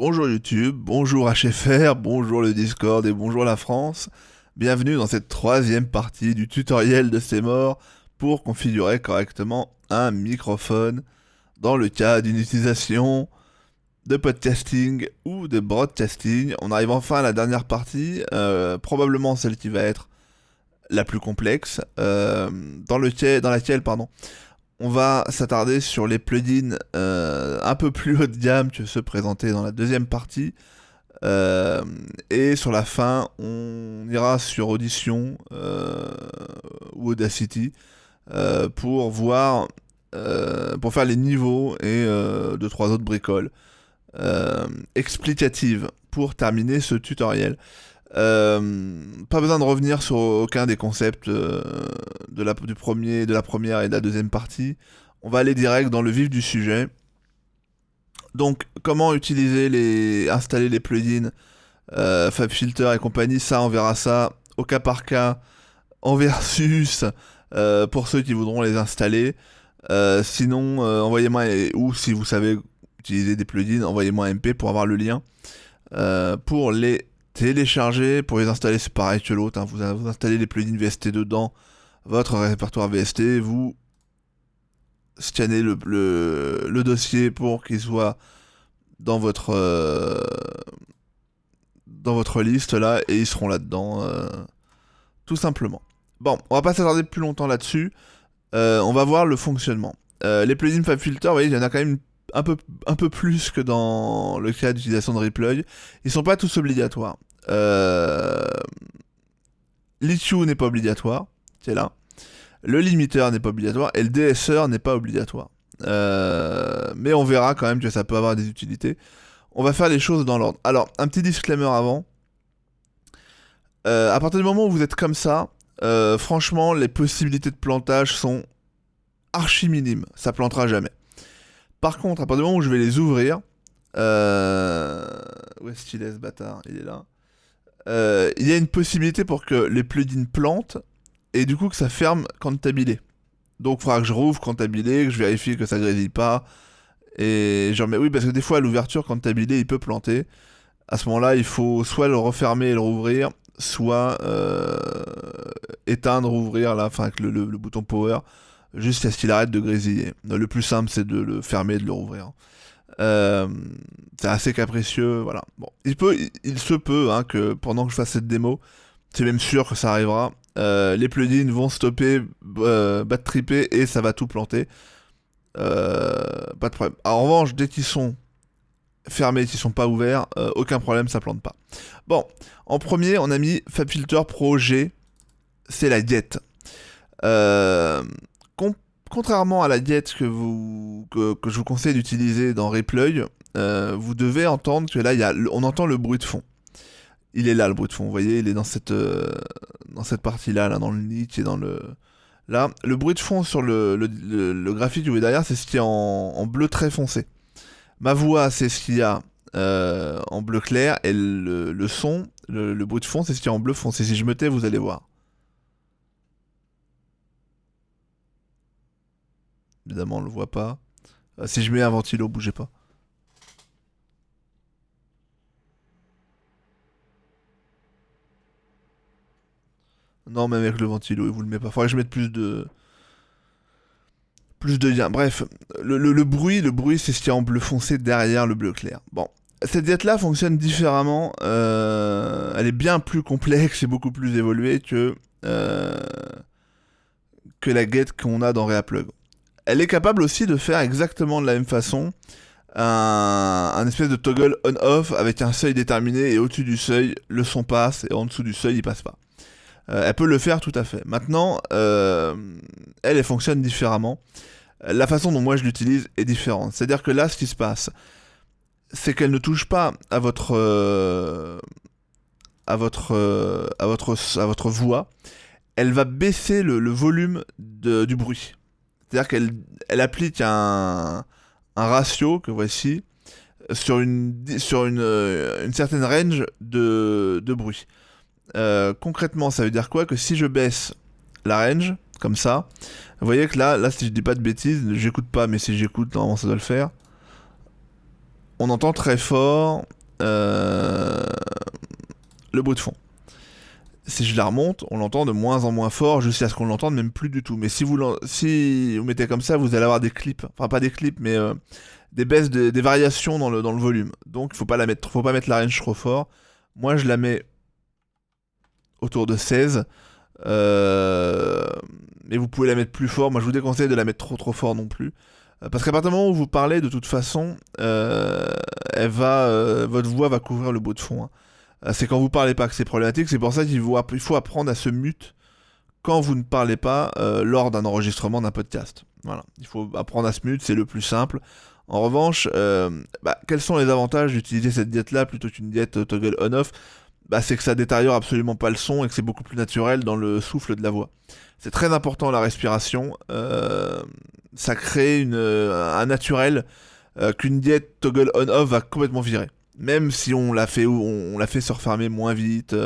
Bonjour YouTube, bonjour HFR, bonjour le Discord et bonjour la France. Bienvenue dans cette troisième partie du tutoriel de C'est mort pour configurer correctement un microphone dans le cas d'une utilisation de podcasting ou de broadcasting. On arrive enfin à la dernière partie, probablement celle qui va être la plus complexe, dans laquelle on va s'attarder sur les plugins un peu plus haut de gamme que ceux présentés dans la deuxième partie. Et sur la fin, on ira sur Audition ou Audacity pour voir, pour faire les niveaux et deux trois autres bricoles explicatives pour terminer ce tutoriel. Pas besoin de revenir sur aucun des concepts de la première et de la deuxième partie. On va aller direct dans le vif du sujet. Donc, comment installer les plugins FabFilter et compagnie, ça on verra ça au cas par cas en versus pour ceux qui voudront les installer. Sinon, envoyez-moi, ou si vous savez utiliser des plugins, envoyez-moi un MP pour avoir le lien pour les télécharger. Pour les installer, c'est pareil que l'autre, hein. Vous installez les plugins VST dedans, votre répertoire VST, vous scannez le dossier pour qu'il soit dans votre liste là, et ils seront là-dedans, tout simplement. Bon, on va pas s'attarder plus longtemps là-dessus. On va voir le fonctionnement. Les plugins FabFilter, vous voyez, il y en a quand même un peu plus que dans le cas d'utilisation de Replug. Ils sont pas tous obligatoires. L'EQ n'est pas obligatoire, c'est là. Le limiteur n'est pas obligatoire et le DSR n'est pas obligatoire. Mais on verra quand même que ça peut avoir des utilités. On va faire les choses dans l'ordre. Alors, un petit disclaimer avant. À partir du moment où vous êtes comme ça, franchement, les possibilités de plantage sont archi minimes. Ça plantera jamais. Par contre, à partir du moment où je vais les ouvrir... Où est-ce qu'il est ce bâtard? Il est là. Il y a une possibilité pour que les plugins plantent et du coup que ça ferme Cantabile. Donc il faudra que je rouvre Cantabile, que je vérifie que ça grésille pas. Et genre, mais oui, parce que des fois à l'ouverture, Cantabile il peut planter. À ce moment-là, il faut soit le refermer et le rouvrir, soit éteindre, ouvrir là, enfin avec le bouton power, jusqu'à ce qu'il arrête de grésiller. Le plus simple, c'est de le fermer et de le rouvrir. C'est assez capricieux, voilà. Bon, il se peut hein, que pendant que je fasse cette démo, c'est même sûr que ça arrivera. Les plugins vont stopper, bad tripper et ça va tout planter. Pas de problème. Alors, en revanche, dès qu'ils sont fermés, qu'ils sont pas ouverts, aucun problème, ça plante pas. Bon, en premier, on a mis FabFilter Pro G, c'est la diète. Contrairement à la diète que je vous conseille d'utiliser dans Replug, vous devez entendre que là, on entend le bruit de fond. Il est là, le bruit de fond, vous voyez, il est dans cette partie-là, là, dans le nick et dans le... Là, le bruit de fond sur le graphique que vous voyez derrière, c'est ce qui est en bleu très foncé. Ma voix, c'est ce qu'il y a en bleu clair, et le son, le bruit de fond, c'est ce qu'il y a en bleu foncé. Si je me tais, vous allez voir. Évidemment, on le voit pas. Si je mets un ventilo, bougez pas. Non, même avec le ventilo, il vous le met pas. Faudrait que je mette plus de lien. Bref, le bruit, c'est ce qu'il y a en bleu foncé derrière le bleu clair. Bon, cette diète-là fonctionne différemment. Elle est bien plus complexe et beaucoup plus évoluée que la guette qu'on a dans Reaplug. Elle est capable aussi de faire exactement de la même façon un espèce de toggle on-off avec un seuil déterminé, et au-dessus du seuil, le son passe, et en dessous du seuil, il passe pas. Elle peut le faire tout à fait. Maintenant, elle fonctionne différemment. La façon dont moi je l'utilise est différente. C'est-à-dire que là, ce qui se passe, c'est qu'elle ne touche pas à votre voix. Elle va baisser le volume du bruit. C'est-à-dire qu'elle applique un ratio que voici sur une certaine range de bruit. Concrètement, ça veut dire quoi? Que si je baisse la range, comme ça, vous voyez que là si je dis pas de bêtises, j'écoute pas, mais si j'écoute, normalement ça doit le faire. on entend très fort euh, le bruit de fond. Si je la remonte, on l'entend de moins en moins fort jusqu'à ce qu'on l'entende même plus du tout. Mais si vous mettez comme ça, vous allez avoir des clips. Enfin, pas des clips, mais des baisses, des variations dans le volume. Donc, faut pas mettre la range trop fort. Moi, je la mets autour de 16. Mais vous pouvez la mettre plus fort. Moi, je vous déconseille de la mettre trop fort non plus. Parce qu'à partir du moment où vous parlez, de toute façon, votre voix va couvrir le bruit de fond, hein. C'est quand vous parlez pas que c'est problématique. C'est pour ça qu'il faut apprendre à se mute quand vous ne parlez pas lors d'un enregistrement d'un podcast. Voilà, il faut apprendre à se mute, c'est le plus simple. En revanche, quels sont les avantages d'utiliser cette diète-là plutôt qu'une diète toggle on-off? C'est que ça détériore absolument pas le son et que c'est beaucoup plus naturel dans le souffle de la voix. C'est très important la respiration. Ça crée un naturel qu'une diète toggle on-off va complètement virer. Même si on l'a fait se refermer moins vite,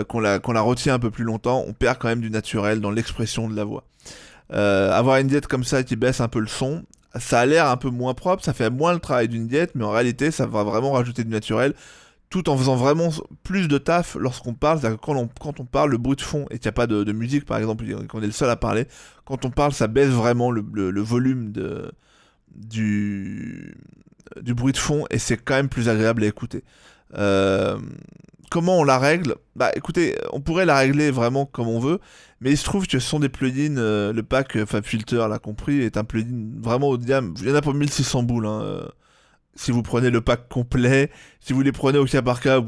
qu'on la retient un peu plus longtemps, on perd quand même du naturel dans l'expression de la voix. Avoir une diète comme ça qui baisse un peu le son, ça a l'air un peu moins propre, ça fait moins le travail d'une diète, mais en réalité ça va vraiment rajouter du naturel, tout en faisant vraiment plus de taf lorsqu'on parle. C'est-à-dire que quand on parle, le bruit de fond, et qu'il n'y a pas de musique par exemple, qu'on est le seul à parler, quand on parle, ça baisse vraiment le volume du bruit de fond, et c'est quand même plus agréable à écouter. Comment on la règle? Écoutez, on pourrait la régler vraiment comme on veut, mais il se trouve que ce sont des plugins, le pack FabFilter, l'a compris, est un plugin vraiment haut de gamme. Il y en a pour 1600 boules, hein, si vous prenez le pack complet. Si vous les prenez au cas par cas,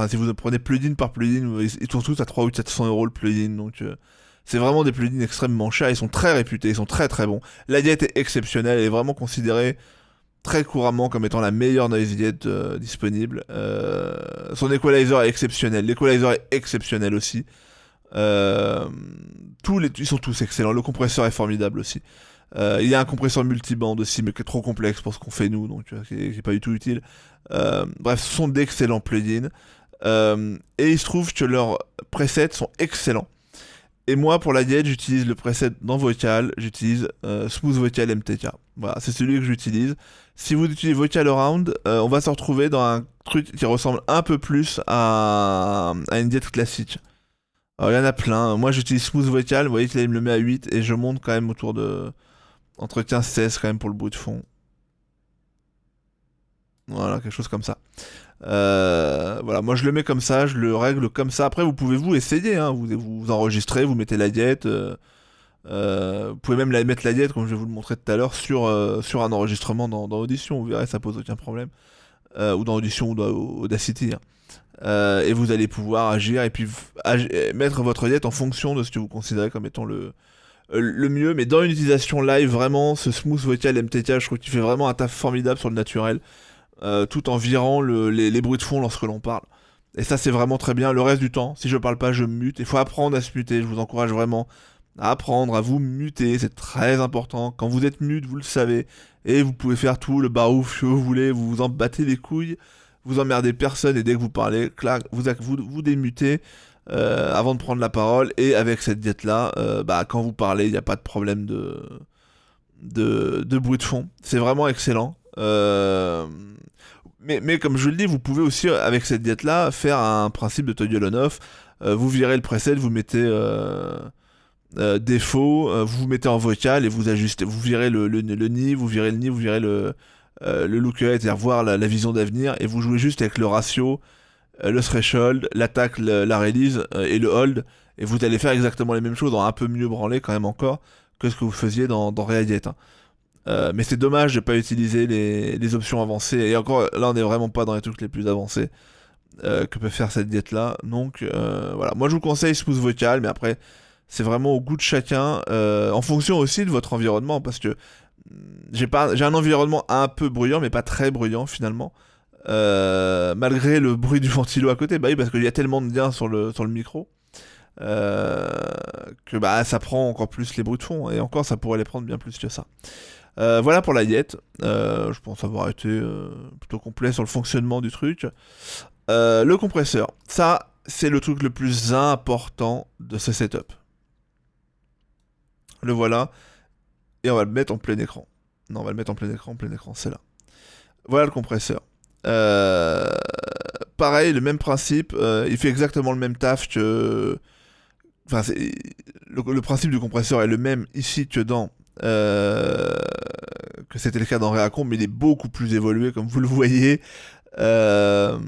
si vous prenez plugin par plugin, ils sont tous à 300 ou 400 euros le plugin, donc c'est vraiment des plugins extrêmement chers, ils sont très réputés, ils sont très très bons. La diète est exceptionnelle, elle est vraiment considérée très couramment comme étant la meilleure noise diète disponible. Son equalizer est exceptionnel, l'equalizer est exceptionnel aussi. Ils sont tous excellents, le compresseur est formidable aussi. Il y a un compresseur multiband aussi, mais qui est trop complexe pour ce qu'on fait nous, donc qui est pas du tout utile. Bref, ce sont d'excellents plugins. Et il se trouve que leurs presets sont excellents. Et moi, pour la diète, j'utilise le preset dans Vocal, j'utilise Smooth Vocal MTK. Voilà, c'est celui que j'utilise. Si vous utilisez Vocal Around, on va se retrouver dans un truc qui ressemble un peu plus à une diète classique. Alors, il y en a plein. Moi, j'utilise Smooth Vocal, vous voyez qu'il me le met à 8, et je monte quand même autour de entre 15 et 16 quand même pour le bruit de fond. Voilà, quelque chose comme ça. Voilà, moi je le mets comme ça, je le règle comme ça. Après, vous pouvez vous essayer, hein. Vous enregistrez, vous mettez la diète. Vous pouvez même mettre la diète, comme je vais vous le montrer tout à l'heure, sur un enregistrement dans Audition. Vous verrez, ça pose aucun problème. Ou dans Audition ou dans Audacity, hein. Et vous allez pouvoir agir et puis mettre votre diète en fonction de ce que vous considérez comme étant le mieux. Mais dans une utilisation live, vraiment, ce Smooth Vocal MTK, je trouve qu'il fait vraiment un taf formidable sur le naturel. Tout en virant les bruits de fond lorsque l'on parle. Et ça, c'est vraiment très bien. Le reste du temps, si je parle pas, je me mute. Il faut apprendre à se muter. Je vous encourage vraiment à apprendre à vous muter. C'est très important. Quand vous êtes mute, vous le savez. Et vous pouvez faire tout le barouf que vous voulez. Vous vous en battez les couilles. Vous emmerdez personne. Et dès que vous parlez, clac, vous démutez avant de prendre la parole. Et avec cette diète-là, quand vous parlez, il n'y a pas de problème de bruit de fond. C'est vraiment excellent. Mais comme je le dis, vous pouvez aussi, avec cette diète-là, faire un principe de toggle on-off. Vous virez le preset, vous mettez défaut, vous vous mettez en vocal et vous ajustez. Vous virez le nid, vous virez le nid, vous virez le lookalike, c'est-à-dire voir la vision d'avenir, et vous jouez juste avec le ratio, le threshold, l'attaque, la release et le hold, et vous allez faire exactement les mêmes choses, en un peu mieux branlé quand même encore que ce que vous faisiez dans Readiet, hein. Mais c'est dommage de pas utiliser les options avancées. Et encore, là, on n'est vraiment pas dans les trucs les plus avancés que peut faire cette diète-là. Donc, voilà. Moi, je vous conseille Smooth Vocal, mais après, c'est vraiment au goût de chacun, en fonction aussi de votre environnement, parce que j'ai un environnement un peu bruyant, mais pas très bruyant, finalement. Malgré le bruit du ventilo à côté, oui, parce qu'il y a tellement de gains sur le micro. Que ça prend encore plus les bruits de fond, et encore ça pourrait les prendre bien plus que ça. Voilà pour la diète. Je pense avoir été plutôt complet sur le fonctionnement du truc. Le compresseur, ça c'est le truc le plus important de ce setup. Le voilà, et on va le mettre en plein écran. Non, on va le mettre en plein écran, c'est là. Voilà le compresseur. Euh, Pareil, le même principe, il fait exactement le même taf que... Enfin, le principe du compresseur est le même ici que dans... euh, que c'était le cas dans Reacom, mais il est beaucoup plus évolué, comme vous le voyez. Euh,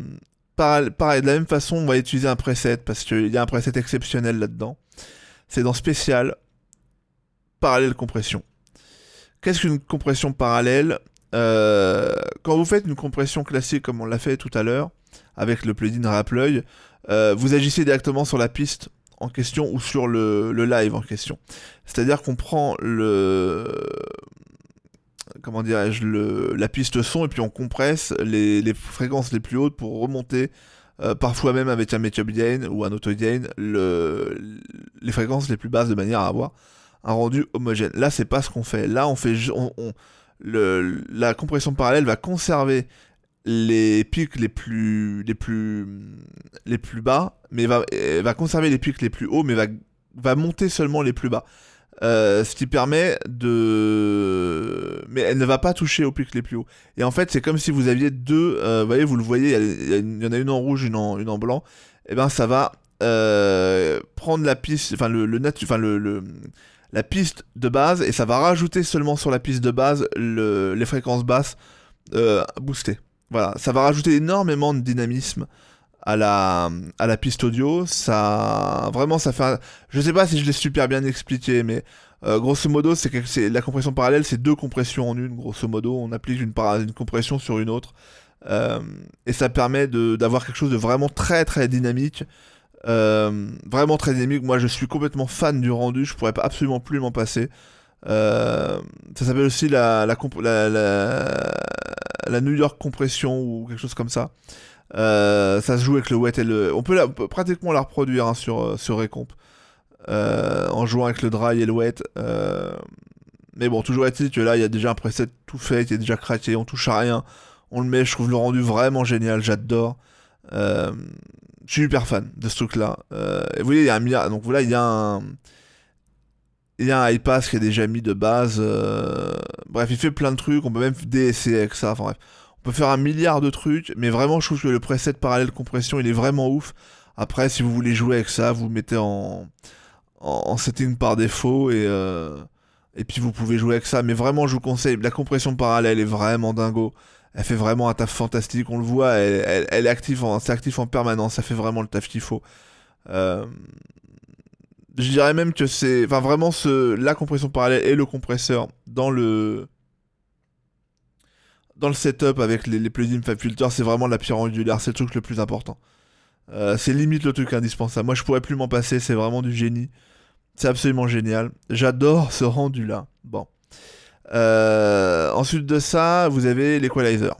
Pareil, de la même façon, on va utiliser un preset, parce qu'il y a un preset exceptionnel là-dedans. C'est dans Spécial, Parallèle Compression. Qu'est-ce qu'une compression parallèle? Quand vous faites une compression classique comme on l'a fait tout à l'heure, avec le plugin Rappleuil, vous agissez directement sur la piste en question ou sur le live en question. C'est-à-dire qu'on prend comment dirais-je, la piste son et puis on compresse les fréquences les plus hautes pour remonter, parfois même avec un make-up gain ou un auto gain, les fréquences les plus basses de manière à avoir un rendu homogène. Là, c'est pas ce qu'on fait. Là, la compression parallèle va conserver les pics les plus bas, mais va conserver les pics les plus hauts, mais va monter seulement les plus bas. Ce qui permet de... Mais elle ne va pas toucher aux pics les plus hauts. Et en fait, c'est comme si vous aviez deux... vous voyez, vous le voyez, il y en a une en rouge, une en blanc. Et ben ça va prendre la piste... Enfin, la piste de base, et ça va rajouter seulement sur la piste de base les fréquences basses boostées. Voilà, ça va rajouter énormément de dynamisme à la piste audio. Ça, vraiment, ça fait Je sais pas si je l'ai super bien expliqué, mais grosso modo, la compression parallèle, c'est deux compressions en une. Grosso modo, on applique une compression sur une autre. Euh, et ça permet d'avoir quelque chose de vraiment très très dynamique. Vraiment très dynamique. Moi, je suis complètement fan du rendu. Je pourrais absolument plus m'en passer. Ça s'appelle aussi la New York compression ou quelque chose comme ça. Ça se joue avec le wet et le. On peut pratiquement la reproduire hein, sur Recomp. En jouant avec le dry et le wet. Mais bon, toujours est-il que là, il y a déjà un preset tout fait, qui est déjà craqué, on touche à rien. On le met, je trouve le rendu vraiment génial, j'adore. Euh, je suis hyper fan de ce truc-là. Et vous voyez, il y a un milliard. Donc voilà, il y a un high pass qui est déjà mis de base. Bref, il fait plein de trucs. On peut même DSC avec ça. Enfin bref, on peut faire un milliard de trucs. Mais vraiment, je trouve que le preset parallèle compression, il est vraiment ouf. Après, si vous voulez jouer avec ça, vous mettez en setting par défaut et puis vous pouvez jouer avec ça. Mais vraiment, je vous conseille. La compression parallèle est vraiment dingo. Elle fait vraiment un taf fantastique. On le voit, elle est active, c'est actif en permanence. Ça fait vraiment le taf qu'il faut. Euh, je dirais même que c'est, enfin vraiment la compression parallèle et le compresseur dans le setup avec les plugins FabFilter, c'est vraiment la pierre angulaire, c'est le truc le plus important. C'est limite le truc indispensable. Moi, je pourrais plus m'en passer, c'est vraiment du génie. C'est absolument génial. J'adore ce rendu là. Bon. Ensuite de ça, vous avez l'equalizer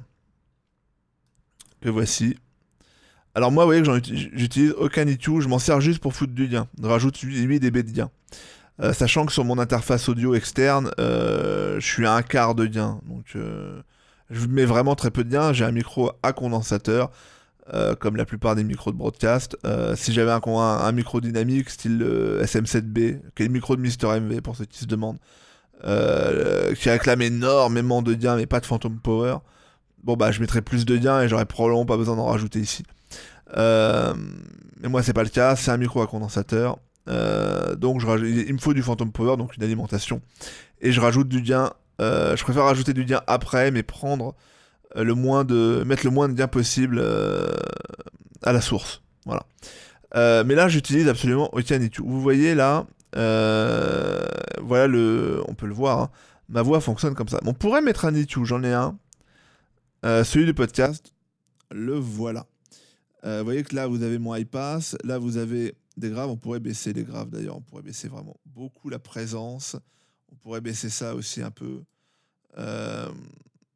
que voici. Alors moi, vous voyez que j'utilise aucun EQ, je m'en sers juste pour foutre du gain. Je rajoute 8 dB de gain. Sachant que sur mon interface audio externe, je suis à un quart de gain. Donc je mets vraiment très peu de gain. J'ai un micro à condensateur, comme la plupart des micros de broadcast. Si j'avais un micro dynamique, style SM7B, qui est le micro de Mister MV pour ceux qui se demandent, qui réclame énormément de gain mais pas de phantom power, bon bah je mettrais plus de gain et j'aurais probablement pas besoin d'en rajouter ici. Mais moi c'est pas le cas, c'est un micro à condensateur. Donc il me faut du phantom power, donc une alimentation. Et je rajoute du gain. Je préfère rajouter du gain après, mais mettre le moins de gain possible à la source. Voilà. Mais là, j'utilise absolument aucun EQ. Vous voyez là, voilà on peut le voir. Hein. Ma voix fonctionne comme ça. On pourrait mettre un EQ, j'en ai un. Celui du podcast, le voilà. Vous voyez que là, vous avez mon high pass. Là, vous avez des graves. On pourrait baisser les graves d'ailleurs. On pourrait baisser vraiment beaucoup la présence. On pourrait baisser ça aussi un peu. Euh,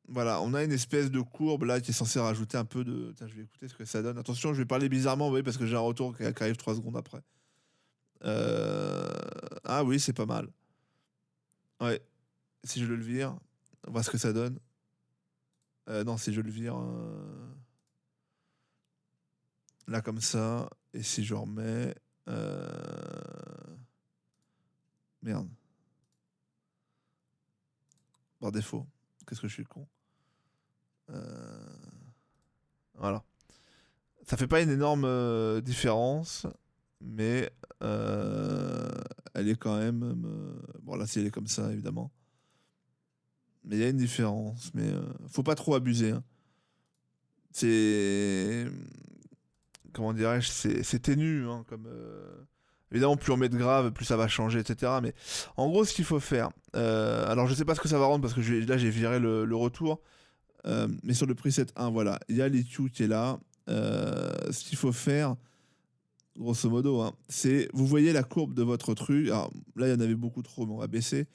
voilà, on a une espèce de courbe là qui est censée rajouter un peu de. Tiens, je vais écouter ce que ça donne. Attention, je vais parler bizarrement, vous voyez, parce que j'ai un retour qui arrive 3 secondes après. Ah oui, c'est pas mal. Ouais, si je le vire, on voit ce que ça donne. Non, si je le vire là comme ça, et si je remets. Merde. Par défaut. Qu'est-ce que je suis con. Voilà. Ça fait pas une énorme différence, mais elle est quand même... bon, là, si elle est comme ça, évidemment. Mais il y a une différence, mais faut pas trop abuser, hein. C'est... Comment dirais-je? C'est ténu, hein, comme... Évidemment, plus on met de grave, plus ça va changer, etc. Mais en gros, ce qu'il faut faire... alors, je sais pas ce que ça va rendre, parce que là, j'ai viré le retour. Mais sur le preset 1, voilà, il y a l'EQ qui est là. Ce qu'il faut faire, grosso modo, hein, c'est, vous voyez la courbe de votre truc. Alors là, il y en avait beaucoup trop, mais on va baisser.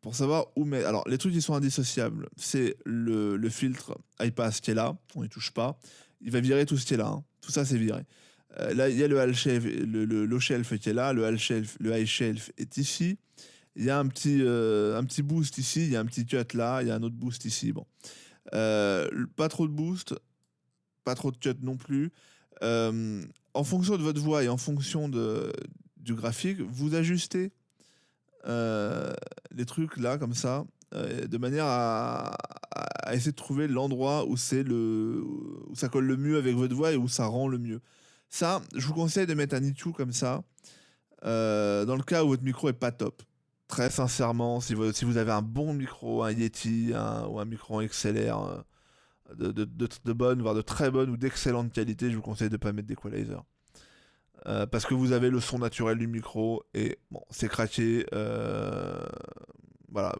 Pour savoir où mettre. Alors, les trucs qui sont indissociables, c'est le filtre iPass qui est là, on n'y touche pas. Il va virer tout ce qui est là, hein. Tout ça, c'est viré. Là, il y a le high shelf, le low shelf qui est là, le high shelf est ici. Il y a un petit boost ici, il y a un petit cut là, il y a un autre boost ici. Bon. Pas trop de boost, pas trop de cut non plus. En fonction de votre voix et en fonction du graphique, vous ajustez les trucs là, comme ça, de manière à essayer de trouver l'endroit où où ça colle le mieux avec votre voix et où ça rend le mieux. Ça, je vous conseille de mettre un EQ comme ça, dans le cas où votre micro est pas top. Très sincèrement, si vous avez un bon micro, un Yeti ou un micro en XLR de bonne, voire de très bonne ou d'excellente qualité, je vous conseille de ne pas mettre d'equalizer. Parce que vous avez le son naturel du micro et bon, c'est craqué. Voilà.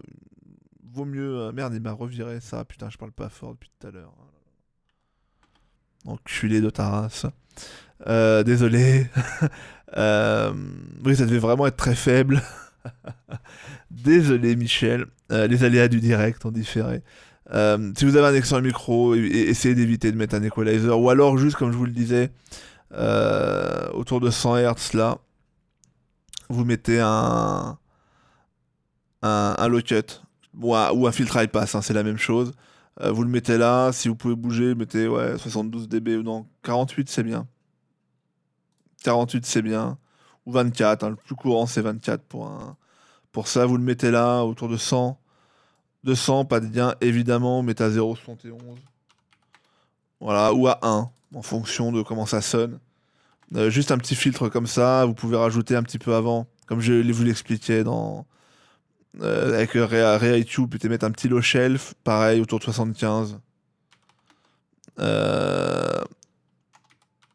Vaut mieux. Merde, il m'a reviré ça. Putain, je parle pas fort depuis tout à l'heure. Enculé de ta race. Désolé. Oui, ça devait vraiment être très faible. Désolé, Michel. Les aléas du direct en différé. Si vous avez un excellent micro, essayez d'éviter de mettre un equalizer. Ou alors, juste comme je vous le disais, autour de 100 Hz là, vous mettez un low cut ou un filtre high pass, hein, c'est la même chose. Vous le mettez là, si vous pouvez bouger, mettez 72 dB ou non, 48 c'est bien. 48 c'est bien. Ou 24, hein, le plus courant c'est 24 pour ça. Vous le mettez là, autour de 100. 200, pas de gain, évidemment, mettez à 0,71. Voilà, ou à 1, en fonction de comment ça sonne. Juste un petit filtre comme ça, vous pouvez rajouter un petit peu avant, comme je vous l'expliquais avec ReaITube, peut-être mettre un petit low shelf, pareil, autour de 75. Euh,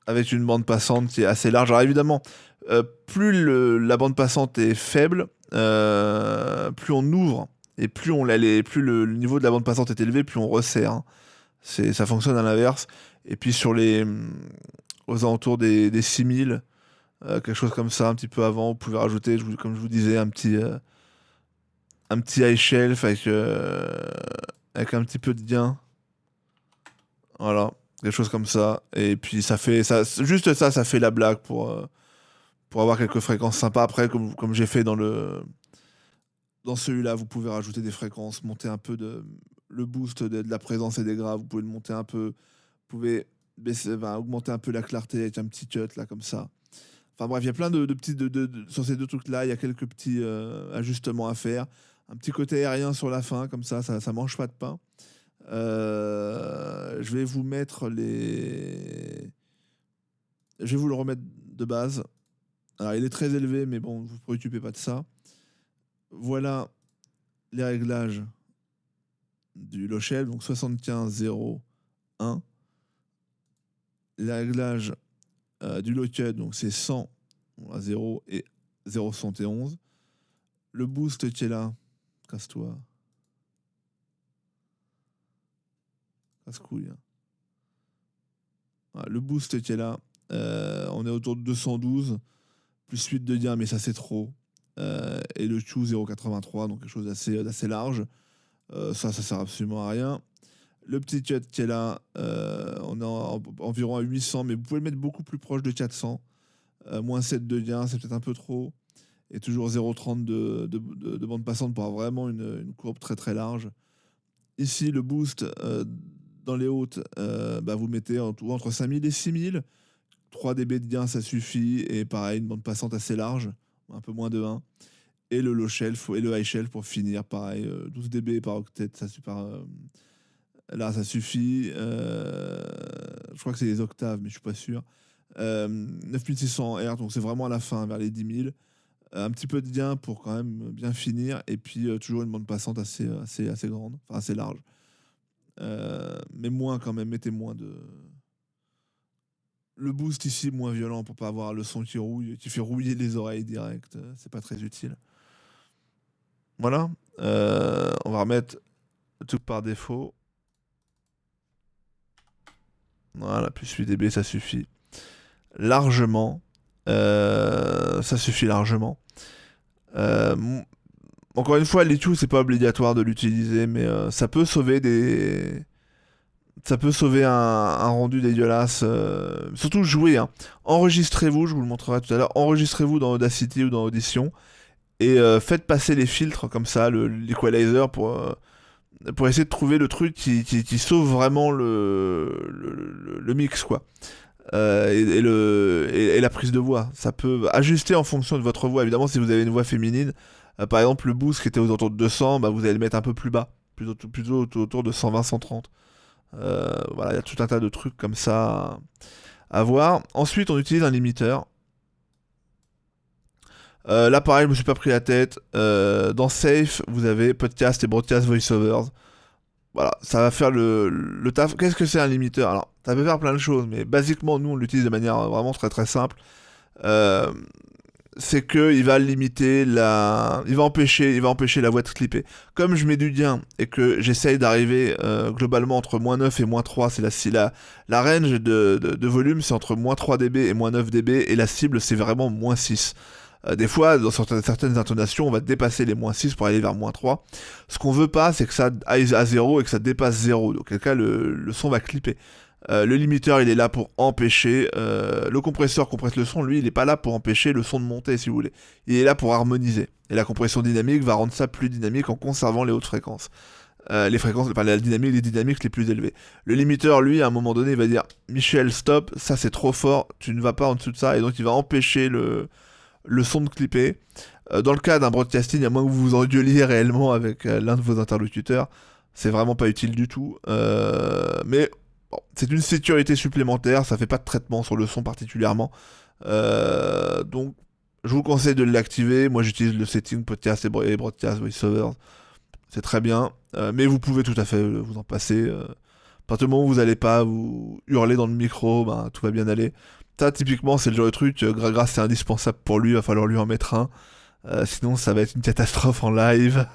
avec une bande passante qui est assez large. Alors évidemment, plus la bande passante est faible, plus on ouvre, et plus le niveau de la bande passante est élevé, plus on resserre, hein. Ça fonctionne à l'inverse. Et puis aux alentours des 6000, quelque chose comme ça, un petit peu avant, vous pouvez rajouter, comme je vous disais, un petit high shelf avec un petit peu de gain. Voilà, quelque chose comme ça. Et puis juste ça, ça fait la blague pour avoir quelques fréquences sympas. Après, comme j'ai fait dans celui-là, vous pouvez rajouter des fréquences, monter un peu le boost de la présence et des graves. Vous pouvez le monter un peu. Vous pouvez augmenter un peu la clarté avec un petit cut là, comme ça. Enfin bref, il y a plein de petits. Sur ces deux trucs-là, il y a quelques petits ajustements à faire. Un petit côté aérien sur la fin, comme ça mange pas de pain. Je vais vous mettre Je vais vous le remettre de base. Alors, il est très élevé, mais bon, vous ne vous préoccupez pas de ça. Voilà les réglages du low shelf, donc 75,0,1. Les réglages du low cut, donc c'est 100 à 0 et 0,71. Le boost qui est là, casse-toi. Casse-couille, hein. Voilà, le boost qui est là, on est autour de 212, plus 8 de gain, mais ça c'est trop. Et le Q 0,83, donc quelque chose d'assez large. Ça sert absolument à rien. Le petit cut qui est là, on est environ à 800, mais vous pouvez le mettre beaucoup plus proche de 400. Moins 7 de gain, c'est peut-être un peu trop. Et toujours 0,30 de bande passante pour avoir vraiment une courbe très très large. Ici, le boost dans les hautes, vous mettez entre 5000 et 6000. 3 dB de gain, ça suffit. Et pareil, une bande passante assez large, un peu moins de 1. Et le low shelf et le high shelf pour finir, pareil, 12 dB par octet, ça Là, ça suffit. Je crois que c'est les octaves, mais je suis pas sûr. 9600 Hz, donc c'est vraiment à la fin, vers les 10 000. Un petit peu de gain pour quand même bien finir. Et puis toujours une bande passante assez grande, enfin assez large. Mais moins quand même, mettez moins de... Le boost ici, moins violent pour pas avoir le son qui rouille, qui fait rouiller les oreilles direct. C'est pas très utile. Voilà. On va remettre tout par défaut. Voilà, plus 8 dB, ça suffit largement. Ça suffit largement. Encore une fois, l'EQ, c'est pas obligatoire de l'utiliser, mais ça peut sauver des... Ça peut sauver un rendu dégueulasse. Surtout jouer. Hein. Enregistrez-vous, je vous le montrerai tout à l'heure. Enregistrez-vous dans Audacity ou dans Audition. Et faites passer les filtres comme ça, l'equalizer, pour essayer de trouver le truc qui sauve vraiment le mix, quoi. Et la prise de voix. Ça peut ajuster en fonction de votre voix. Évidemment, si vous avez une voix féminine, par exemple, le boost qui était aux alentours de 200, bah, vous allez le mettre un peu plus bas, plutôt autour de 120-130. Voilà, il y a tout un tas de trucs comme ça à voir. Ensuite, on utilise un limiteur. Là, pareil, je me suis pas pris la tête. Dans Safe, vous avez podcast et broadcast voiceovers. Voilà, ça va faire le taf. Qu'est-ce que c'est un limiteur? Alors, ça peut faire plein de choses, mais basiquement, nous, on l'utilise de manière vraiment très très simple. C'est qu'il va limiter la... Il va empêcher la voix de clipper. Comme je mets du gain et que j'essaye d'arriver globalement entre -9 et -3, c'est la range de volume, c'est entre -3 dB et -9 dB, et la cible, c'est vraiment -6. Des fois, dans certaines intonations, on va dépasser les -6 pour aller vers -3. Ce qu'on veut pas, c'est que ça aille à 0 et que ça dépasse 0. Donc, quelqu'un, le son va clipper. Le limiteur, il est là pour empêcher. Le compresseur compresse le son, lui, il n'est pas là pour empêcher le son de monter, si vous voulez. Il est là pour harmoniser. Et la compression dynamique va rendre ça plus dynamique en conservant les hautes fréquences. Les fréquences, enfin, les dynamiques les plus élevées. Le limiteur, lui, à un moment donné, il va dire Michel, stop, ça c'est trop fort, tu ne vas pas en dessous de ça. Et donc, il va empêcher le son de clipper. Dans le cas d'un broadcasting, à moins que vous vous engueuliez réellement avec l'un de vos interlocuteurs, c'est vraiment pas utile du tout. Mais bon, c'est une sécurité supplémentaire, ça fait pas de traitement sur le son particulièrement. Donc, je vous conseille de l'activer. Moi, j'utilise le setting podcast et broadcast voiceovers. C'est très bien. Mais vous pouvez tout à fait vous en passer. À partir du moment où vous n'allez pas vous hurler dans le micro, ben, tout va bien aller. Ça, typiquement, c'est le genre de truc, Gragra, c'est indispensable pour lui, il va falloir lui en mettre un. Sinon, ça va être une catastrophe en live.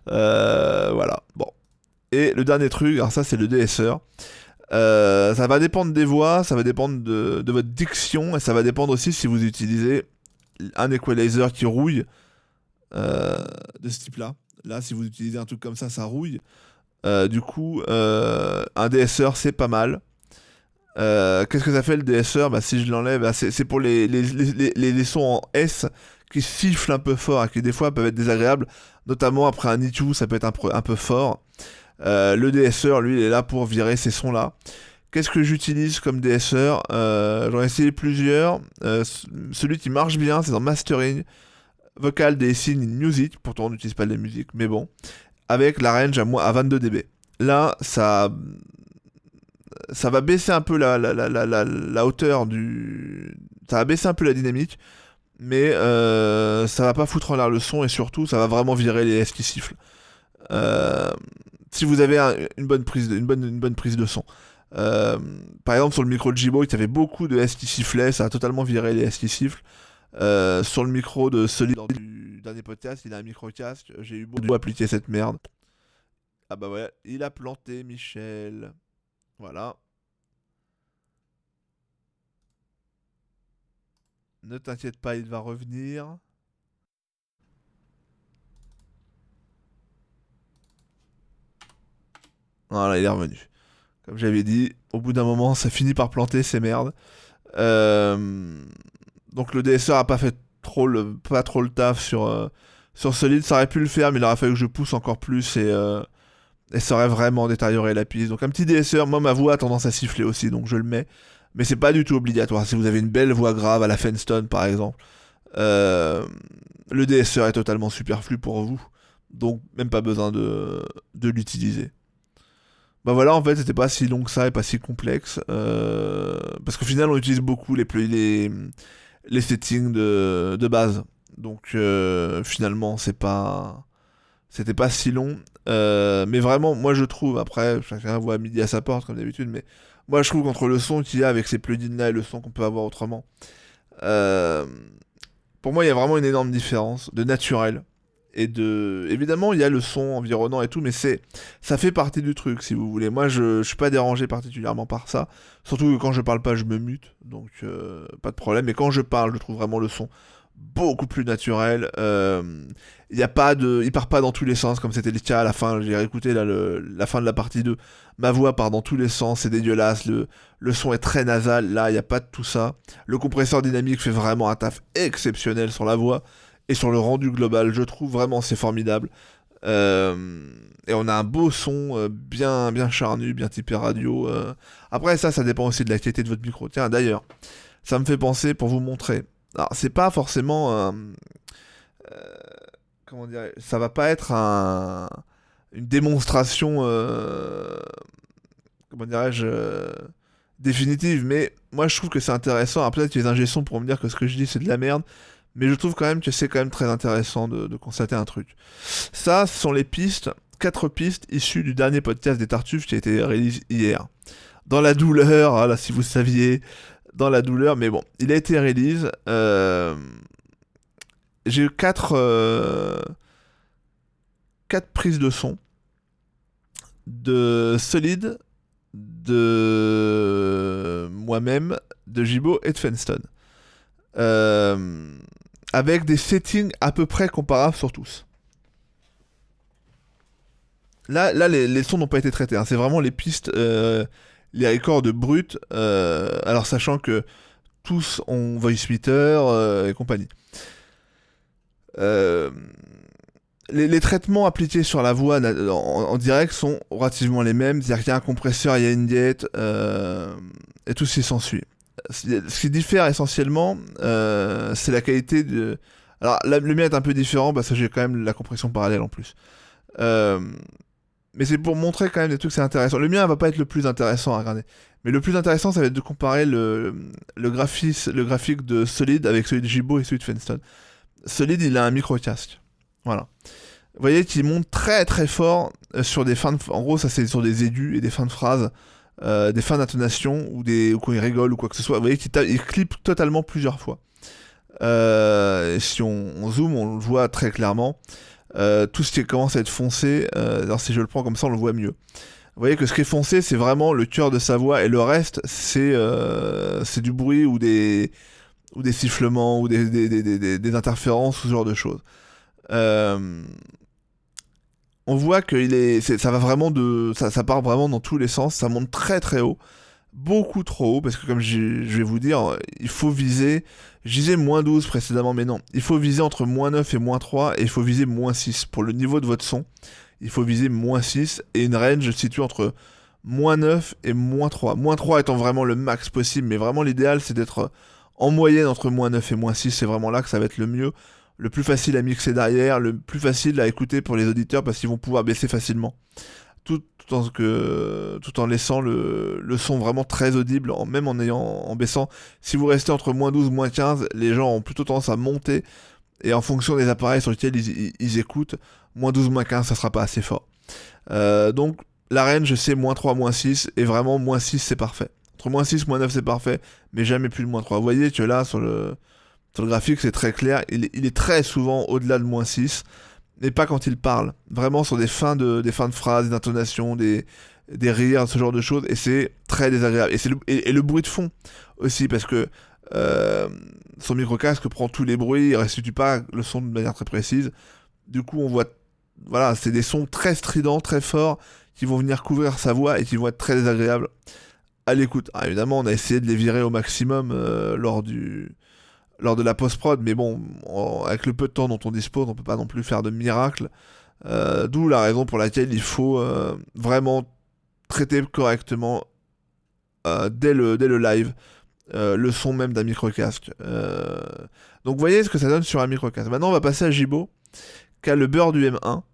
Voilà, bon. Et le dernier truc, alors ça, c'est le DSR. Ça va dépendre des voix, ça va dépendre de votre diction, et ça va dépendre aussi si vous utilisez un equalizer qui rouille, de ce type-là. Là, si vous utilisez un truc comme ça rouille. Du coup, un DSR, c'est pas mal. Qu'est-ce que ça fait le DSR? Bah, si je l'enlève, bah, c'est pour les sons en S qui sifflent un peu fort et qui des fois peuvent être désagréables, notamment après un EQ, ça peut être un peu fort. Le DSR, lui, il est là pour virer ces sons-là. Qu'est-ce que j'utilise comme DSR? J'en ai essayé plusieurs. Celui qui marche bien, c'est dans Mastering, Vocal DSing in Music. Pourtant, on n'utilise pas de la musique, mais bon. Avec la range à 22 dB. Là, ça va baisser un peu la hauteur du... Ça va baisser un peu la dynamique, mais ça va pas foutre en l'air le son, et surtout, ça va vraiment virer les S qui sifflent. Si vous avez une bonne prise de son. Par exemple, sur le micro de J-Boy, il y avait beaucoup de S qui sifflaient, ça a totalement viré les S qui sifflent. Sur le micro de celui du dernier podcast, il a un micro casque, j'ai eu beau appliquer cette merde. Ah bah ouais, il a planté Michel. Voilà. Ne t'inquiète pas, il va revenir. Voilà, il est revenu. Comme j'avais dit, au bout d'un moment, ça finit par planter ces merdes. Donc le DSR a pas fait pas trop le taf sur Solid. Ça aurait pu le faire, mais il aurait fallu que je pousse encore plus, et ça aurait vraiment détérioré la piste. Donc un petit DSR, moi ma voix a tendance à siffler aussi, donc je le mets. Mais c'est pas du tout obligatoire. Si vous avez une belle voix grave à la Fenstone par exemple, le DSR est totalement superflu pour vous. Donc même pas besoin de l'utiliser. Bah voilà, en fait, c'était pas si long que ça et pas si complexe. Parce qu'au final, on utilise beaucoup les settings de base. Donc finalement, c'était pas si long. Mais vraiment, moi je trouve, après, chacun voit à midi à sa porte, comme d'habitude, mais moi je trouve qu'entre le son qu'il y a avec ces plugins-là et le son qu'on peut avoir autrement, euh, pour moi, il y a vraiment une énorme différence de naturel. Évidemment, il y a le son environnant et tout, mais ça fait partie du truc, si vous voulez. Moi, je suis pas dérangé particulièrement par ça. Surtout que quand je parle pas, je me mute, donc pas de problème. Mais quand je parle, je trouve vraiment le son beaucoup plus naturel. Il y a pas de, il part pas dans tous les sens comme c'était le cas à la fin. J'ai réécouté là la fin de la partie 2. Ma voix part dans tous les sens, c'est dégueulasse. Le son est très nasal. Là, il y a pas de tout ça. Le compresseur dynamique fait vraiment un taf exceptionnel sur la voix et sur le rendu global. Je trouve vraiment c'est formidable. Et on a un beau son bien charnu, bien typé radio. Après ça dépend aussi de la qualité de votre micro. Tiens, d'ailleurs, ça me fait penser pour vous montrer. Alors, c'est pas forcément comment dire, ça va pas être une démonstration, comment dirais-je, définitive, mais moi je trouve que c'est intéressant. Alors, peut-être que les ingé sons pourront me dire que ce que je dis c'est de la merde, mais je trouve quand même que c'est quand même très intéressant de constater un truc. Ça, ce sont les pistes, 4 pistes issues du dernier podcast des Tartuffes qui a été réalisé hier. Dans la douleur, ah là, si vous saviez, dans la douleur, mais bon, il a été release. J'ai eu 4 prises de son de Solid, de moi-même, de Jibo et de Fenston. Avec des settings à peu près comparables sur tous. Là les sons n'ont pas été traités. Hein. C'est vraiment les pistes, les records brut. Alors, sachant que tous ont voice meter et compagnie. Euh, les traitements appliqués sur la voix en direct sont relativement les mêmes. C'est-à-dire qu'il y a un compresseur, il y a une diète, et tout ce qui s'ensuit. Ce qui diffère essentiellement, c'est la qualité de. Alors, le mien est un peu différent parce que j'ai quand même la compression parallèle en plus. Euh, mais c'est pour montrer quand même des trucs, c'est intéressant. Le mien va pas être le plus intéressant à regarder. Mais le plus intéressant, ça va être de comparer le graphique de Solid avec celui de Jibo et celui de Fenston. Solid, il a un micro-casque. Voilà. Vous voyez qu'il monte très très fort sur des fins de. En gros, ça c'est sur des aigus et des fins de phrases, des fins d'intonation ou quand il rigole ou quoi que ce soit. Vous voyez qu'il clip totalement plusieurs fois. Si on zoome, on le voit très clairement. Tout ce qui commence à être foncé, alors si je le prends comme ça, on le voit mieux. Vous voyez que ce qui est foncé, c'est vraiment le cœur de sa voix, et le reste, c'est du bruit ou des sifflements ou des interférences ou ce genre de choses. On voit que ça va vraiment ça part vraiment dans tous les sens, ça monte très très haut, beaucoup trop haut, parce que comme je vais vous dire, il faut viser, je disais -12 précédemment, mais non, il faut viser entre -9 et -3, et il faut viser -6. Pour le niveau de votre son, il faut viser -6, et une range située entre -9 et -3. -3 étant vraiment le max possible, mais vraiment l'idéal c'est d'être en moyenne entre -9 et -6, c'est vraiment là que ça va être le mieux. Le plus facile à mixer derrière, le plus facile à écouter pour les auditeurs parce qu'ils vont pouvoir baisser facilement. Tout en laissant le son vraiment très audible, même en baissant. Si vous restez entre -12 -15, les gens ont plutôt tendance à monter, et en fonction des appareils sur lesquels ils écoutent, -12 -15 ça sera pas assez fort. Donc la range c'est -3 -6, et vraiment -6 c'est parfait. Entre -6 -9 c'est parfait, mais jamais plus de -3. Vous voyez que là sur le graphique c'est très clair, il est très souvent au-delà de -6, mais pas quand il parle. Vraiment sur des fins de phrases, des intonations, des rires, ce genre de choses, et c'est très désagréable. Et le bruit de fond aussi, parce que son micro-casque prend tous les bruits, il restitue pas le son de manière très précise. Du coup, on voit, voilà, c'est des sons très stridents, très forts, qui vont venir couvrir sa voix et qui vont être très désagréables à l'écoute. Alors, évidemment, on a essayé de les virer au maximum lors de la post-prod, mais bon, avec le peu de temps dont on dispose, on peut pas non plus faire de miracle. D'où la raison pour laquelle il faut vraiment traiter correctement dès le live le son même d'un micro-casque. Donc vous voyez ce que ça donne sur un micro-casque. Maintenant on va passer à Jibo, qui a le beurre du M1.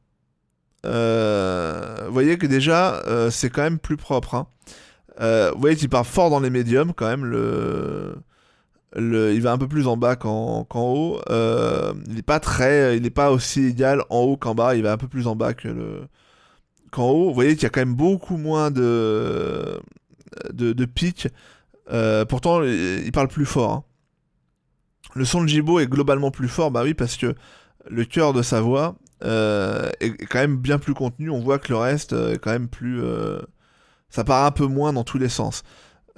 vous voyez que déjà, c'est quand même plus propre, hein. Vous voyez qu'il part fort dans les médiums quand même. Il va un peu plus en bas qu'en haut. Il est pas aussi égal en haut qu'en bas. Il va un peu plus en bas qu'en haut. Vous voyez qu'il y a quand même beaucoup moins de pics. Pourtant, il parle plus fort, hein. Le son de Jibo est globalement plus fort, bah oui, parce que le cœur de sa voix est quand même bien plus contenu. On voit que le reste est quand même plus. Ça part un peu moins dans tous les sens.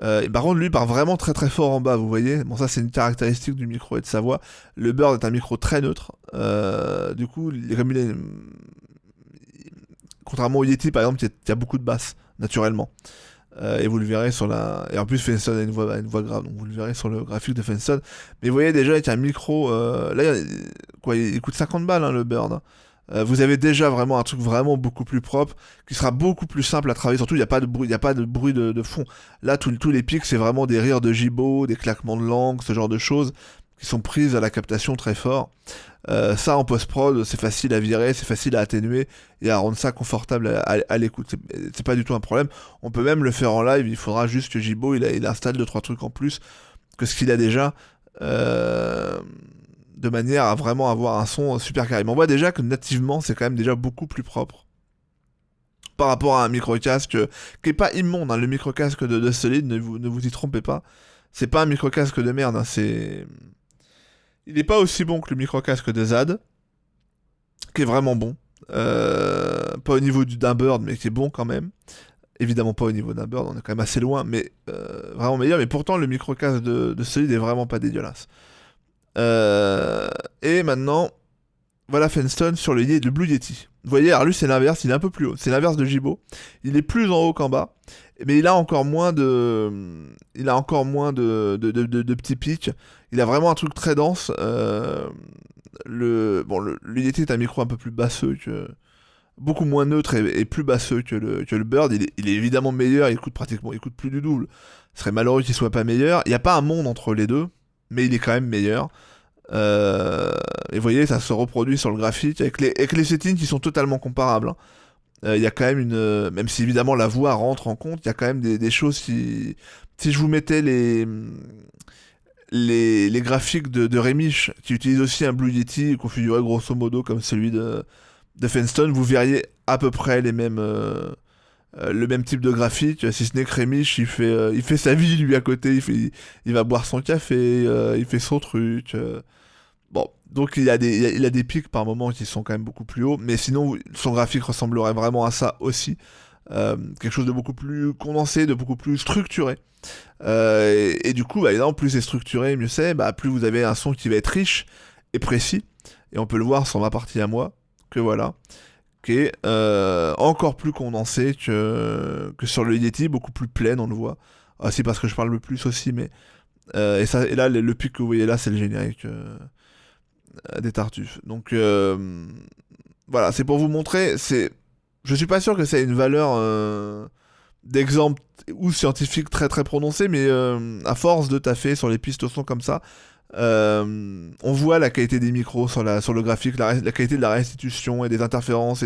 Et par contre, lui part vraiment très très fort en bas, vous voyez. Bon, ça c'est une caractéristique du micro et de sa voix. Le Bird est un micro très neutre. Du coup, comme il est. Contrairement au Yeti par exemple, il y a beaucoup de basses, naturellement. Et vous le verrez sur la. Et en plus, Fenson a une voix grave, donc vous le verrez sur le graphique de Fenson. Mais vous voyez déjà, il y a un micro. Là, quoi, il coûte 50 balles, hein, le Bird, hein. Vous avez déjà vraiment un truc vraiment beaucoup plus propre, qui sera beaucoup plus simple à travailler. Surtout, il n'y a pas de bruit, il y a pas de bruit de fond. Là, tous les pics, c'est vraiment des rires de gibots, des claquements de langue, ce genre de choses qui sont prises à la captation très fort. Ça, en post-prod, c'est facile à virer, c'est facile à atténuer et à rendre ça confortable à l'écoute. C'est pas du tout un problème. On peut même le faire en live. Il faudra juste que Gibo il installe 2-3 trucs en plus que ce qu'il a déjà. De manière à vraiment avoir un son super carré. Mais on voit déjà que nativement, c'est quand même déjà beaucoup plus propre. Par rapport à un micro-casque qui est pas immonde, hein. Le micro-casque de Solid, ne vous y trompez pas. C'est pas un micro-casque de merde, hein. Il est pas aussi bon que le micro-casque de Zad, qui est vraiment bon. Pas au niveau d'un Bird, mais qui est bon quand même. Évidemment pas au niveau d'un Bird, on est quand même assez loin, mais vraiment meilleur. Mais pourtant, le micro-casque de Solid est vraiment pas dégueulasse. Et maintenant, voilà Fenstone sur le Blue Yeti. Vous voyez, alors lui c'est l'inverse, il est un peu plus haut. C'est l'inverse de Jibo. Il est plus en haut qu'en bas, mais il a encore moins de petits pics. Il a vraiment un truc très dense. Le Yeti est un micro un peu plus basseux beaucoup moins neutre et plus basseux que le Bird. Il est évidemment meilleur. Il coûte plus du double. Ce serait malheureux qu'il soit pas meilleur. Il n'y a pas un monde entre les deux, mais il est quand même meilleur. Et vous voyez, ça se reproduit sur le graphique avec les settings qui sont totalement comparables, hein. Il y a quand même même si évidemment la voix rentre en compte, il y a quand même des choses qui. Si je vous mettais les graphiques de Remich, qui utilise aussi un Blue Yeti configuré grosso modo comme celui de Fenstone, vous verriez à peu près le même type de graphique, si ce n'est que Remich, il fait sa vie lui à côté, il va boire son café, il fait son truc. Bon, donc il a des pics par moment qui sont quand même beaucoup plus hauts, mais sinon son graphique ressemblerait vraiment à ça aussi. Quelque chose de beaucoup plus condensé, de beaucoup plus structuré. Et du coup, bah, évidemment, plus c'est structuré, mieux c'est, bah, plus vous avez un son qui va être riche et précis. Et on peut le voir sur ma partie à moi, que voilà, qui est encore plus condensé que sur le Yeti, beaucoup plus pleine, on le voit. Ah, c'est parce que je parle le plus aussi, mais... et là, le pic que vous voyez là, c'est le générique des Tartuffes. Donc, voilà, c'est pour vous montrer, je suis pas sûr que ça ait une valeur d'exemple ou scientifique très très prononcée, mais à force de taffer sur les pistes son comme ça, on voit la qualité des micros sur le graphique, la qualité de la restitution et des interférences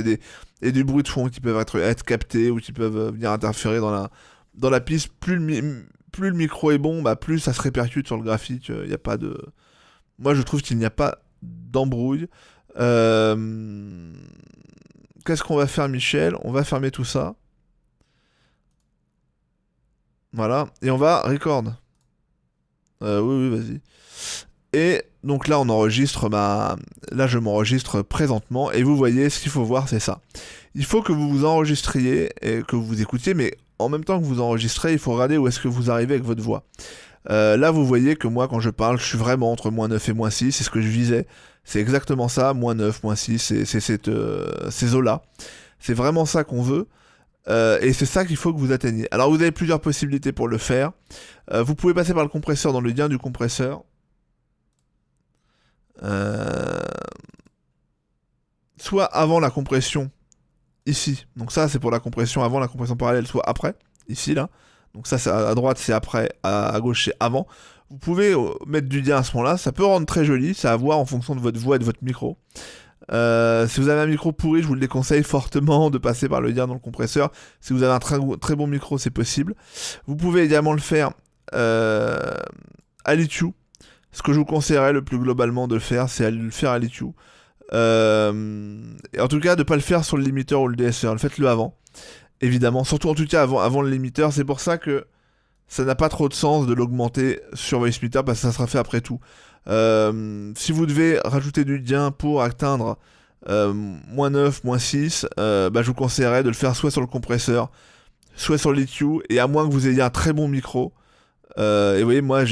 et du bruit de fond qui peuvent être captés ou qui peuvent venir interférer dans la piste. Plus le micro est bon, bah, plus ça se répercute sur le graphique. Il y a pas de... Moi je trouve qu'il n'y a pas d'embrouille. Qu'est-ce qu'on va faire, Michel? On va fermer tout ça. Voilà. Et on va record. Oui, vas-y. Et donc là, là, je m'enregistre présentement. Et vous voyez, ce qu'il faut voir, c'est ça. Il faut que vous vous enregistriez et que vous écoutiez, mais en même temps que vous enregistrez, il faut regarder où est-ce que vous arrivez avec votre voix. Là, vous voyez que moi, quand je parle, je suis vraiment entre -9 et -6. C'est ce que je visais. C'est exactement ça, -9, -6, c'est ces eaux-là. C'est vraiment ça qu'on veut. Et c'est ça qu'il faut que vous atteigniez. Alors, vous avez plusieurs possibilités pour le faire. Vous pouvez passer par le compresseur dans le lien du compresseur. Soit avant la compression, ici. Donc ça, c'est pour la compression avant la compression parallèle, soit après, ici, là. Donc ça, à droite, c'est après, à gauche, c'est avant. Vous pouvez mettre du lien à ce moment-là. Ça peut rendre très joli, c'est à voir en fonction de votre voix et de votre micro. Si vous avez un micro pourri, je vous le déconseille fortement de passer par le lien dans le compresseur. Si vous avez un très bon micro, c'est possible. Vous pouvez également le faire à l'EQ. Ce que je vous conseillerais le plus globalement de le faire, c'est le faire à l'EQ. Et en tout cas, de ne pas le faire sur le limiteur ou le DSR. Faites-le avant, évidemment. Surtout en tout cas avant le limiteur. C'est pour ça que ça n'a pas trop de sens de l'augmenter sur Voice Meter parce que ça sera fait après tout. Si vous devez rajouter du gain pour atteindre -9, -6, je vous conseillerais de le faire soit sur le compresseur, soit sur l'EQ, et à moins que vous ayez un très bon micro. Et vous voyez, moi,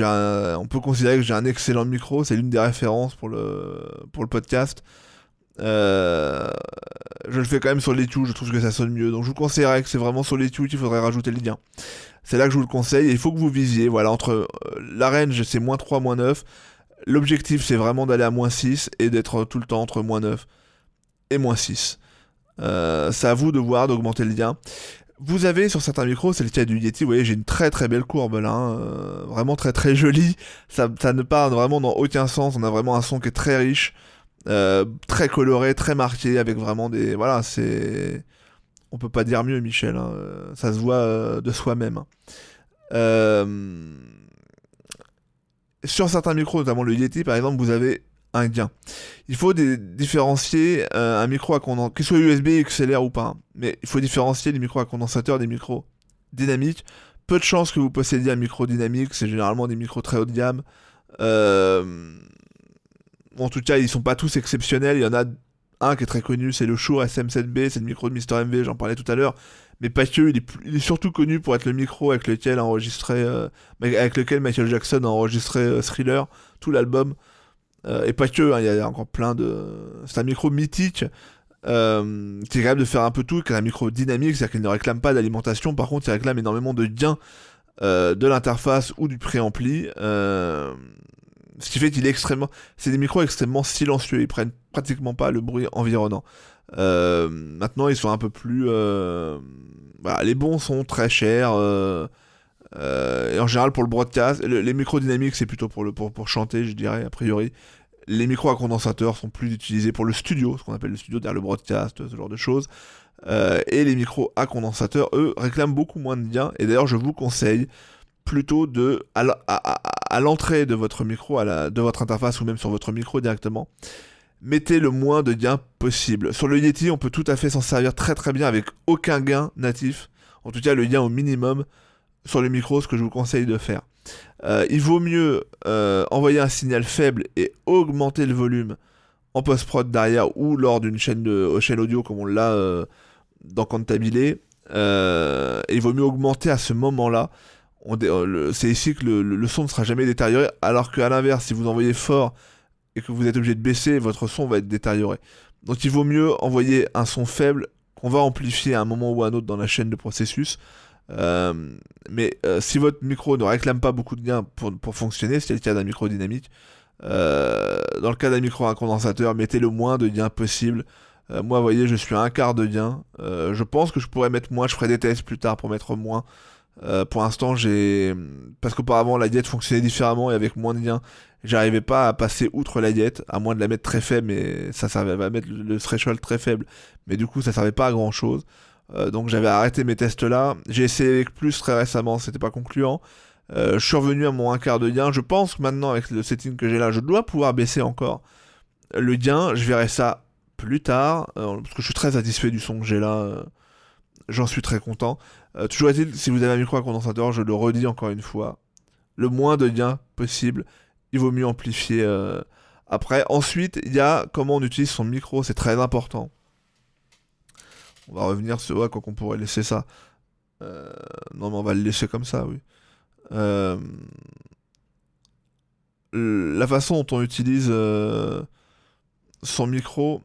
on peut considérer que j'ai un excellent micro, c'est l'une des références pour le podcast. Je le fais quand même sur l'EQ, je trouve que ça sonne mieux. Donc je vous conseillerais que c'est vraiment sur l'EQ qu'il faudrait rajouter le gain. C'est là que je vous le conseille, et il faut que vous visiez, voilà, entre la range c'est -3, -9. L'objectif c'est vraiment d'aller à -6 et d'être tout le temps entre -9 et -6. C'est à vous de voir, d'augmenter le gain. Vous avez sur certains micros, c'est le cas du Yeti, vous voyez, j'ai une très très belle courbe là, hein, vraiment très très jolie. Ça ne part vraiment dans aucun sens, on a vraiment un son qui est très riche, très coloré, très marqué, avec vraiment des... Voilà, c'est... On peut pas dire mieux, Michel, hein, ça se voit de soi-même. Sur certains micros, notamment le Yeti par exemple, vous avez un gain. Il faut différencier un micro à condensateur, qu'il soit USB, XLR ou pas, hein, mais il faut différencier les micros à condensateur des micros dynamiques. Peu de chances que vous possédiez un micro dynamique, c'est généralement des micros très haut de gamme. En tout cas, ils sont pas tous exceptionnels, il y en a un qui est très connu, c'est le Shure SM7B, c'est le micro de Mr MV, j'en parlais tout à l'heure, mais pas que, il est surtout connu pour être le micro avec lequel Michael Jackson a enregistré Thriller, tout l'album. Et pas que, hein, il y a encore plein de... C'est un micro mythique qui est capable de faire un peu tout, qui est un micro dynamique, c'est-à-dire qu'il ne réclame pas d'alimentation, par contre il réclame énormément de gains de l'interface ou du préampli. Ce qui fait qu'il est extrêmement... C'est des micros extrêmement silencieux, ils prennent pratiquement pas le bruit environnant. Maintenant ils sont un peu plus... Voilà, les bons sont très chers. Et en général pour le broadcast, les micros dynamiques c'est plutôt pour chanter, je dirais, a priori. Les micros à condensateur sont plus utilisés pour le studio, ce qu'on appelle le studio, derrière le broadcast, ce genre de choses. Et les micros à condensateur, eux, réclament beaucoup moins de gain. Et d'ailleurs, je vous conseille plutôt à l'entrée de votre micro, de votre interface ou même sur votre micro directement, mettez le moins de gain possible. Sur le Yeti, on peut tout à fait s'en servir très très bien avec aucun gain natif. En tout cas, le gain au minimum sur le micro, ce que je vous conseille de faire. Il vaut mieux envoyer un signal faible et augmenter le volume en post-prod derrière ou lors d'une chaîne audio comme on l'a dans Cantabile. Et il vaut mieux augmenter à ce moment-là. C'est ici que le son ne sera jamais détérioré, alors qu'à l'inverse, si vous envoyez fort et que vous êtes obligé de baisser, votre son va être détérioré. Donc il vaut mieux envoyer un son faible qu'on va amplifier à un moment ou à un autre dans la chaîne de processus. Mais si votre micro ne réclame pas beaucoup de gain pour fonctionner, c'est le cas d'un micro dynamique, dans le cas d'un micro à condensateur, mettez le moins de gain possible. Moi, vous voyez, je suis à un quart de gain. Je pense que je pourrais mettre moins, je ferai des tests plus tard pour mettre moins. Pour l'instant, parce qu'auparavant la diète fonctionnait différemment et avec moins de gain, j'arrivais pas à passer outre la diète, à moins de la mettre très faible, mais ça servait à mettre le threshold très faible, mais du coup ça servait pas à grand chose. Donc j'avais arrêté mes tests là. J'ai essayé avec plus très récemment, c'était pas concluant. Je suis revenu à mon un quart de gain. Je pense que maintenant avec le setting que j'ai là, je dois pouvoir baisser encore le gain. Je verrai ça plus tard, parce que je suis très satisfait du son que j'ai là. J'en suis très content. Toujours est-il, si vous avez un micro à condensateur, je le redis encore une fois, le moins de gain possible. Il vaut mieux amplifier après. Ensuite, il y a comment on utilise son micro, c'est très important. On va revenir sur quoi qu'on pourrait laisser ça. Non, mais on va le laisser comme ça, oui. La façon dont on utilise son micro,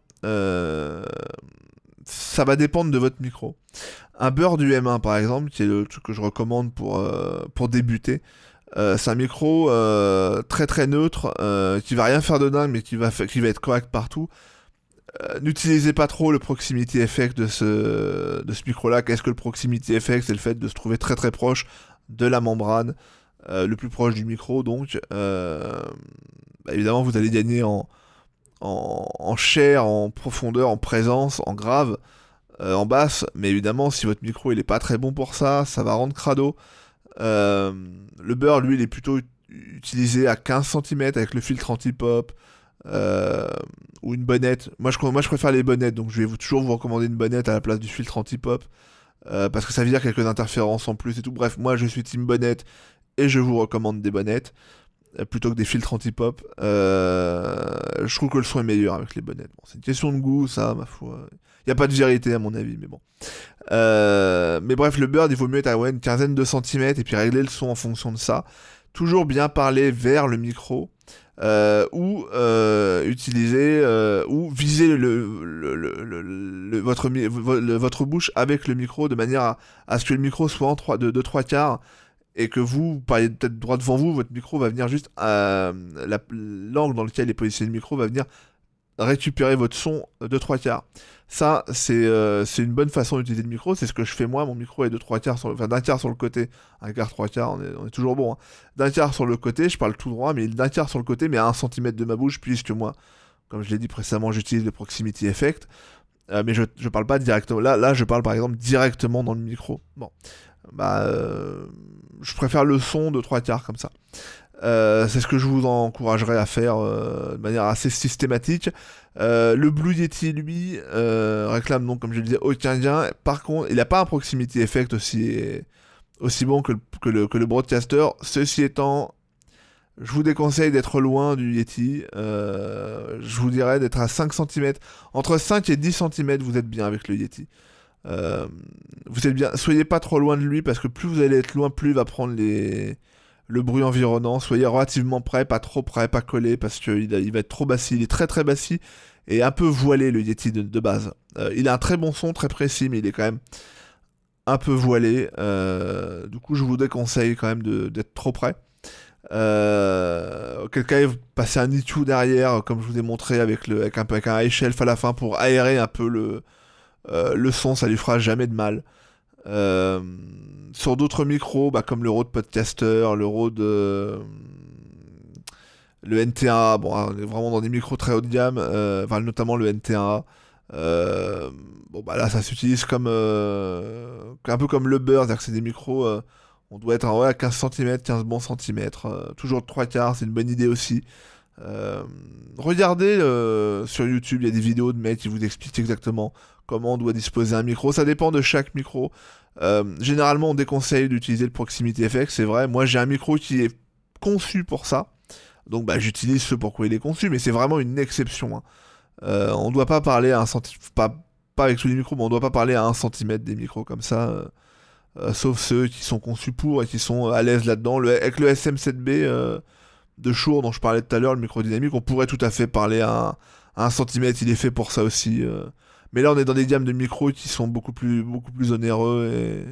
ça va dépendre de votre micro. Un Bure du M1 par exemple, qui est le truc que je recommande pour débuter, c'est un micro très très neutre, qui va rien faire de dingue, mais qui va être correct partout. N'utilisez pas trop le proximity effect de ce micro-là. Qu'est-ce que le proximity effect? C'est le fait de se trouver très très proche de la membrane, le plus proche du micro, donc évidemment vous allez gagner en chair, en profondeur, en présence, en grave, en basse. Mais évidemment, si votre micro il est pas très bon pour ça, ça va rendre crado. Euh, le Burr, lui, il est plutôt utilisé à 15 cm avec le filtre anti-pop. euh, ou une bonnette. Moi, je préfère les bonnettes, donc je vais toujours vous recommander une bonnette à la place du filtre anti-pop. Parce que ça vire quelques interférences en plus et tout. Bref, moi je suis team bonnette et je vous recommande des bonnettes plutôt que des filtres anti-pop. Je trouve que le son est meilleur avec les bonnettes. Bon, c'est une question de goût, ça, ma foi. Il n'y a pas de vérité à mon avis, mais bon. Mais bref, le Bird, il vaut mieux être à une quinzaine de centimètres et puis régler le son en fonction de ça. Toujours bien parler vers le micro. Ou utiliser ou viser votre bouche avec le micro de manière à ce que le micro soit de 3/4 et que vous parlez peut-être droit devant vous, votre micro va venir juste l'angle dans lequel est positionné le micro va venir récupérer votre son de 3/4. Ça, c'est une bonne façon d'utiliser le micro. C'est ce que je fais moi. Mon micro est de 3/4 enfin d'un quart sur le côté. Un quart, 3/4, on est toujours bon. Hein. D'un quart sur le côté, je parle tout droit, mais d'un quart sur le côté, mais à 1 cm de ma bouche, puisque moi, comme je l'ai dit précédemment, j'utilise le proximity effect. Mais je parle pas directement. Là, je parle par exemple directement dans le micro. Bon. Bah, je préfère le son de 3/4 comme ça. C'est ce que je vous encouragerais à faire de manière assez systématique. Le Blue Yeti, lui, réclame donc, comme je le disais, aucun gain. Par contre, il n'a pas un proximity effect aussi bon que le Broadcaster. Ceci étant, je vous déconseille d'être loin du Yeti. Je vous dirais d'être à 5 cm. Entre 5 et 10 cm, vous êtes bien avec le Yeti. Vous êtes bien. Soyez pas trop loin de lui parce que plus vous allez être loin, plus il va prendre le bruit environnant. Soyez relativement près, pas trop près, pas collé parce qu'il va être trop bassi. Il est très très bassi et un peu voilé le Yeti de base. Il a un très bon son, très précis, mais il est quand même un peu voilé. Du coup, je vous déconseille quand même d'être trop près. Auquel cas, vous passez un EQ derrière, comme je vous ai montré avec un high shelf à la fin pour aérer un peu le son, ça lui fera jamais de mal. Sur d'autres micros, comme le Rode Podcaster, le NT1A, bon, on est vraiment dans des micros très haut de gamme, notamment le NT1A. Là, ça s'utilise un peu comme le Burr, c'est-à-dire que c'est des micros, on doit être à 15 cm, 15 bons centimètres, toujours de 3/4, c'est une bonne idée aussi. Regardez sur YouTube, il y a des vidéos de mecs qui vous expliquent exactement comment on doit disposer un micro. Ça dépend de chaque micro. Généralement, on déconseille d'utiliser le Proximity Effect, c'est vrai. Moi, j'ai un micro qui est conçu pour ça. Donc, j'utilise ce pourquoi il est conçu, mais c'est vraiment une exception. Hein. On ne doit pas parler à 1 cm, pas avec tous les micros, mais on ne doit pas parler à 1 cm des micros comme ça. Sauf ceux qui sont conçus pour et qui sont à l'aise là-dedans. Avec le SM7B de Shure dont je parlais tout à l'heure, le micro dynamique, on pourrait tout à fait parler à 1 cm, il est fait pour ça aussi. Mais là, on est dans des gammes de micros qui sont beaucoup plus onéreux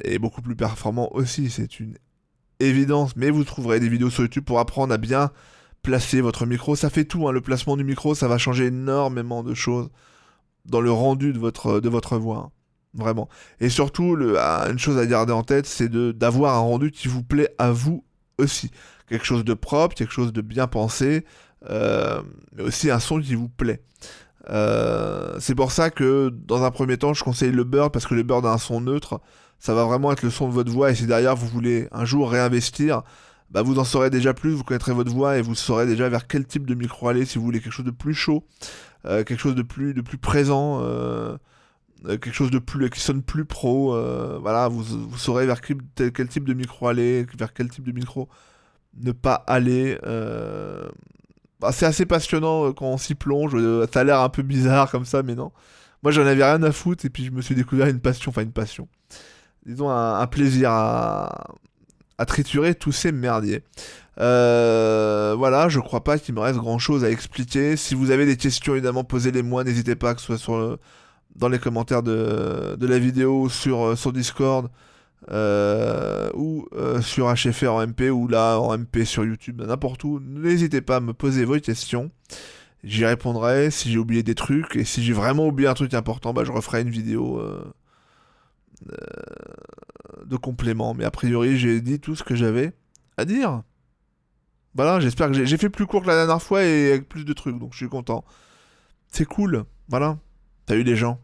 et beaucoup plus performants aussi. C'est une évidence. Mais vous trouverez des vidéos sur YouTube pour apprendre à bien placer votre micro. Ça fait tout, hein. Le placement du micro, ça va changer énormément de choses dans le rendu de votre voix. Hein. Vraiment. Et surtout, une chose à garder en tête, c'est d'avoir un rendu qui vous plaît à vous aussi. Quelque chose de propre, quelque chose de bien pensé, mais aussi un son qui vous plaît. C'est pour ça que dans un premier temps je conseille le Bird parce que le Bird a un son neutre, ça va vraiment être le son de votre voix et si derrière vous voulez un jour réinvestir, vous en saurez déjà plus, vous connaîtrez votre voix et vous saurez déjà vers quel type de micro aller si vous voulez quelque chose de plus chaud, quelque chose de plus présent, quelque chose de plus qui sonne plus pro, voilà, vous saurez vers quel type de micro aller, vers quel type de micro ne pas aller. C'est assez passionnant quand on s'y plonge. Ça a l'air un peu bizarre comme ça, mais non. Moi, j'en avais rien à foutre et puis je me suis découvert une passion. Disons un plaisir à triturer tous ces merdiers. Voilà, je crois pas qu'il me reste grand chose à expliquer. Si vous avez des questions, évidemment, posez-les-moi. N'hésitez pas, que ce soit dans les commentaires de la vidéo, sur Discord. Ou sur HFR en MP ou là en MP sur YouTube, n'importe où, n'hésitez pas à me poser vos questions, j'y répondrai si j'ai oublié des trucs et si j'ai vraiment oublié un truc important, je referai une vidéo de complément, mais a priori j'ai dit tout ce que j'avais à dire. Voilà, j'espère que j'ai fait plus court que la dernière fois et avec plus de trucs, donc je suis content. C'est cool, voilà. T'as eu des gens.